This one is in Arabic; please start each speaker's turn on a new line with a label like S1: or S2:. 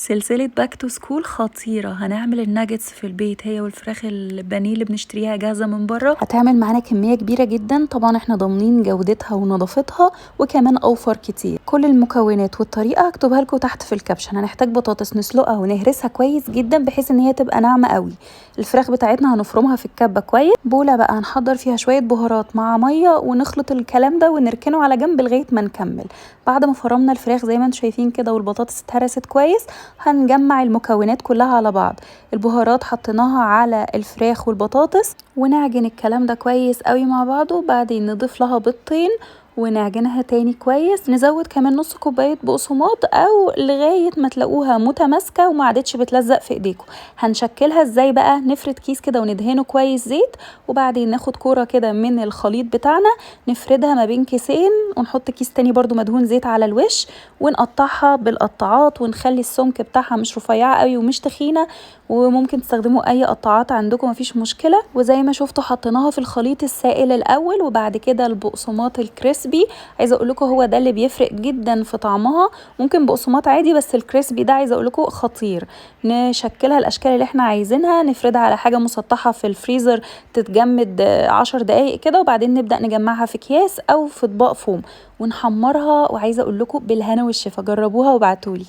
S1: سلسلة باك تو سكول خطيرة. هنعمل الناجتس في البيت هي والفراخ البانيه اللي بنشتريها جاهزة من بره. هتعمل معانا كمية كبيرة جدا، طبعا احنا ضامنين جودتها ونظافتها وكمان اوفر كتير. كل المكونات والطريقة هكتبها لكم تحت في الكابشن. هنحتاج بطاطس نسلقها ونهرسها كويس جدا بحيث ان هي تبقى ناعمة قوي. الفراخ بتاعتنا هنفرمها في الكبة كويس. بولة بقى هنحضر فيها شوية بهارات مع مية ونخلط الكلام ده ونركنه على جنب لغاية ما نكمل. بعد ما فرمنا الفراخ زي ما انتم شايفين كده والبطاطس اتهرست كويس، هنجمع المكونات كلها على بعض. البهارات حطيناها على الفراخ والبطاطس ونعجن الكلام ده كويس قوي مع بعضه. وبعدين نضيف لها بيضتين ونعجنها تاني كويس. نزود كمان نص كوباية بقسماط او لغاية ما تلاقوها متماسكة وما عادتش بتلزق في ايديكم. هنشكلها ازاي بقى؟ نفرد كيس كده وندهنه كويس زيت، وبعدين ناخد كورة كده من الخليط بتاعنا نفردها ما بين كيسين، ونحط كيس تاني برضو مدهون زيت على الوش، ونقطعها بالقطاعات ونخلي السمك بتاعها مش رفيعة قوي ومش تخينة. وممكن تستخدموا اي قطاعات عندكم مفيش مشكلة. وزي ما شفتوا حطيناها في الخليط السائل الاول وبعد كده البقسماط الكريسبي. عايزه اقول لكم هو ده اللي بيفرق جدا في طعمها. ممكن بقسماط عادي بس الكريسبي ده عايزه اقول لكم خطير. نشكلها الاشكال اللي احنا عايزينها، نفردها على حاجه مسطحه في الفريزر تتجمد 10 دقايق كده، وبعدين نبدا نجمعها في اكياس او في اطباق فوم ونحمرها. وعايزه اقول لكم بالهنا والشفا، جربوها وابعتولي.